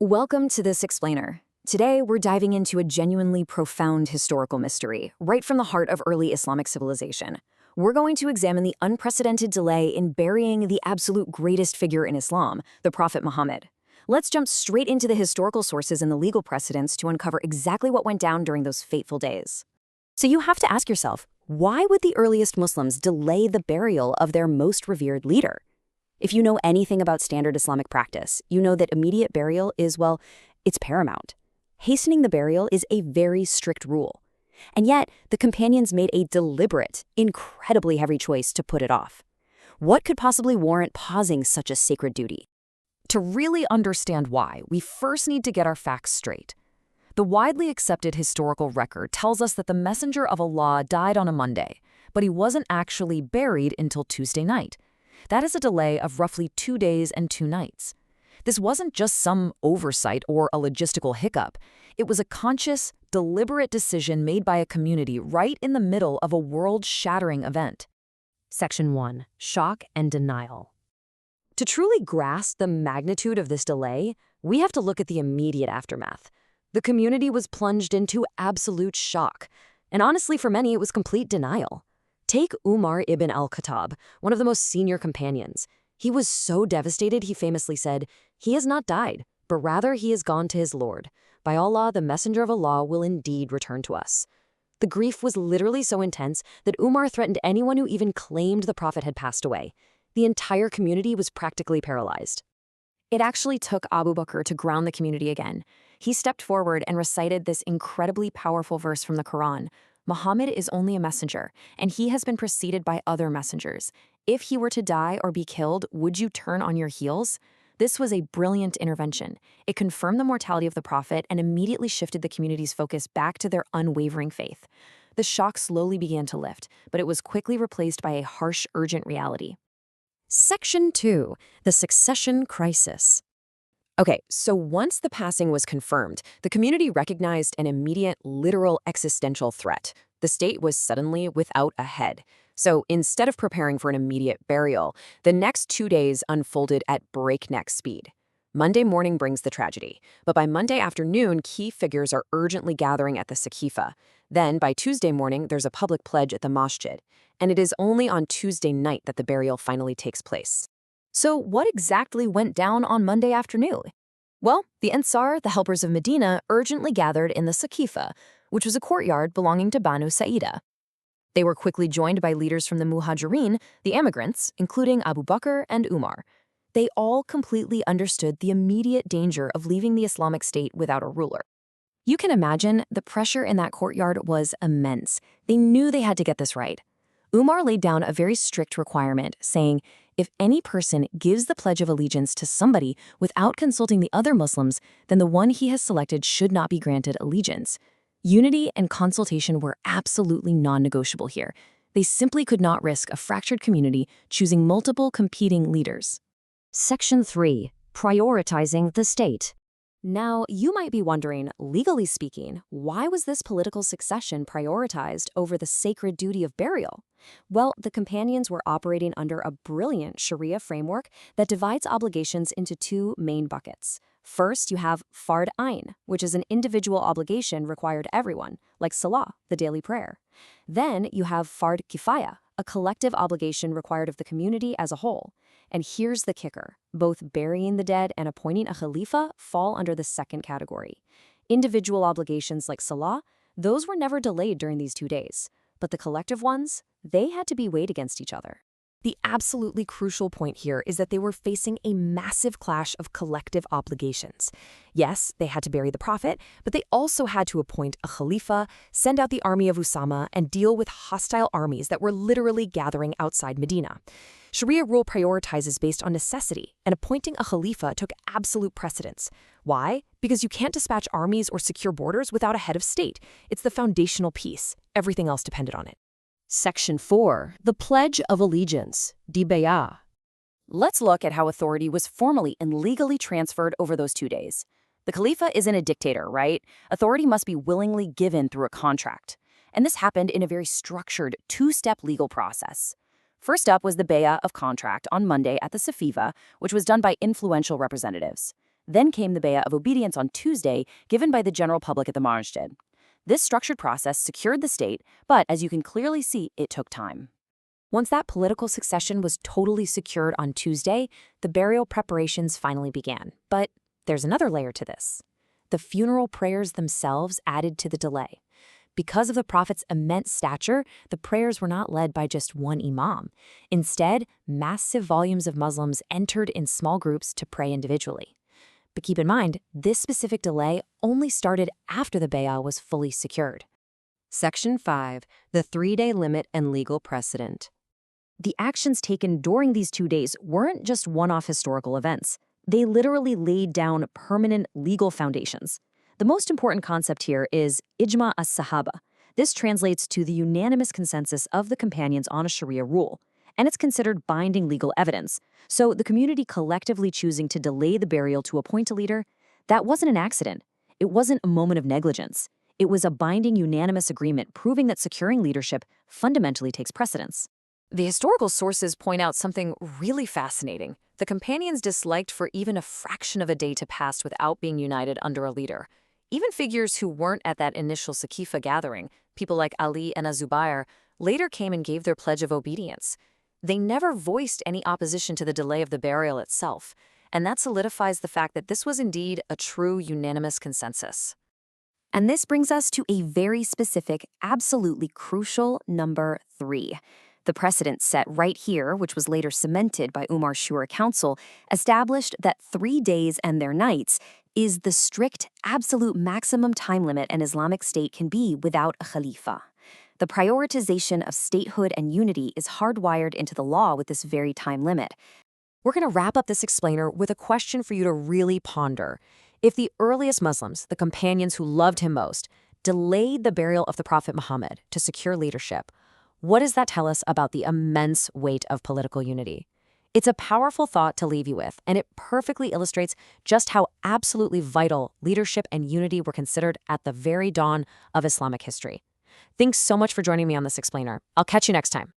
Welcome to this explainer. Today, we're diving into a genuinely profound historical mystery, right from the heart of early Islamic civilization. We're going to examine the unprecedented delay in burying the absolute greatest figure in Islam, the Prophet Muhammad. Let's jump straight into the historical sources and the legal precedents to uncover exactly what went down during those fateful days. So you have to ask yourself, why would the earliest Muslims delay the burial of their most revered leader? If you know anything about standard Islamic practice, you know that immediate burial is, well, it's paramount. Hastening the burial is a very strict rule. And yet, the companions made a deliberate, incredibly heavy choice to put it off. What could possibly warrant pausing such a sacred duty? To really understand why, we first need to get our facts straight. The widely accepted historical record tells us that the Messenger of Allah died on a Monday, but he wasn't actually buried until Tuesday night. That is a delay of roughly 2 days and 2 nights. This wasn't just some oversight or a logistical hiccup. It was a conscious, deliberate decision made by a community right in the middle of a world-shattering event. Section 1. Shock and Denial. To truly grasp the magnitude of this delay, we have to look at the immediate aftermath. The community was plunged into absolute shock. And honestly, for many, it was complete denial. Take Umar ibn al-Khattab, one of the most senior companions. He was so devastated, he famously said, "He has not died, but rather he has gone to his Lord. By Allah, the Messenger of Allah will indeed return to us." The grief was literally so intense that Umar threatened anyone who even claimed the Prophet had passed away. The entire community was practically paralyzed. It actually took Abu Bakr to ground the community again. He stepped forward and recited this incredibly powerful verse from the Quran. Muhammad is only a messenger, and he has been preceded by other messengers. If he were to die or be killed, would you turn on your heels? This was a brilliant intervention. It confirmed the mortality of the Prophet and immediately shifted the community's focus back to their unwavering faith. The shock slowly began to lift, but it was quickly replaced by a harsh, urgent reality. Section 2. The Succession Crisis. Okay, so once the passing was confirmed, the community recognized an immediate, literal existential threat. The state was suddenly without a head. So instead of preparing for an immediate burial, the next 2 days unfolded at breakneck speed. Monday morning brings the tragedy, but by Monday afternoon, key figures are urgently gathering at the Saqifa. Then, by Tuesday morning, there's a public pledge at the masjid, and it is only on Tuesday night that the burial finally takes place. So what exactly went down on Monday afternoon? Well, the Ansar, the helpers of Medina, urgently gathered in the Saqifa, which was a courtyard belonging to Banu Sa'idah. They were quickly joined by leaders from the Muhajirin, the emigrants, including Abu Bakr and Umar. They all completely understood the immediate danger of leaving the Islamic State without a ruler. You can imagine the pressure in that courtyard was immense. They knew they had to get this right. Umar laid down a very strict requirement, saying, if any person gives the Pledge of Allegiance to somebody without consulting the other Muslims, then the one he has selected should not be granted allegiance. Unity and consultation were absolutely non-negotiable here. They simply could not risk a fractured community choosing multiple competing leaders. Section 3. Prioritizing the State. Now, you might be wondering, legally speaking, why was this political succession prioritized over the sacred duty of burial? Well, the companions were operating under a brilliant Sharia framework that divides obligations into 2 main buckets. First, you have fard ain, which is an individual obligation required everyone, like salah, the daily prayer. Then you have fard kifaya, a collective obligation required of the community as a whole. And here's the kicker. Both burying the dead and appointing a Khaleefah fall under the second category. Individual obligations like salah, those were never delayed during these 2 days. But the collective ones, they had to be weighed against each other. The absolutely crucial point here is that they were facing a massive clash of collective obligations. Yes, they had to bury the Prophet, but they also had to appoint a Khalifa, send out the army of Usama, and deal with hostile armies that were literally gathering outside Medina. Sharia rule prioritizes based on necessity, and appointing a Khalifa took absolute precedence. Why? Because you can't dispatch armies or secure borders without a head of state. It's the foundational piece. Everything else depended on it. Section 4. The Pledge of Allegiance, di Bay'ah. Let's look at how authority was formally and legally transferred over those 2 days. The Khalifa isn't a dictator, right? Authority must be willingly given through a contract. And this happened in a very structured 2-step legal process. First up was the Bay'ah of contract on Monday at the Saqifa, which was done by influential representatives. Then came the Bay'ah of Obedience on Tuesday, given by the general public at the Masjid. This structured process secured the state, but as you can clearly see, it took time. Once that political succession was totally secured on Tuesday, the burial preparations finally began. But there's another layer to this. The funeral prayers themselves added to the delay. Because of the Prophet's immense stature, the prayers were not led by just one imam. Instead, massive volumes of Muslims entered in small groups to pray individually. But keep in mind, this specific delay only started after the Bay'ah was fully secured. Section 5. The 3-day limit and legal precedent. The actions taken during these 2 days weren't just one-off historical events. They literally laid down permanent legal foundations. The most important concept here is ijma as-Sahabah. This translates to the unanimous consensus of the companions on a Sharia rule, and it's considered binding legal evidence. So the community collectively choosing to delay the burial to appoint a leader, that wasn't an accident. It wasn't a moment of negligence. It was a binding unanimous agreement proving that securing leadership fundamentally takes precedence. The historical sources point out something really fascinating. The companions disliked for even a fraction of a day to pass without being united under a leader. Even figures who weren't at that initial Khaleefah gathering, people like Ali and Zubair, later came and gave their pledge of obedience. They never voiced any opposition to the delay of the burial itself, and that solidifies the fact that this was indeed a true unanimous consensus. And this brings us to a very specific, absolutely crucial number 3. The precedent set right here, which was later cemented by Umar's Shura Council, established that 3 days and their nights is the strict, absolute maximum time limit an Islamic state can be without a Khaleefah. The prioritization of statehood and unity is hardwired into the law with this very time limit. We're going to wrap up this explainer with a question for you to really ponder. If the earliest Muslims, the companions who loved him most, delayed the burial of the Prophet Muhammad to secure leadership, what does that tell us about the immense weight of political unity? It's a powerful thought to leave you with, and it perfectly illustrates just how absolutely vital leadership and unity were considered at the very dawn of Islamic history. Thanks so much for joining me on this explainer. I'll catch you next time.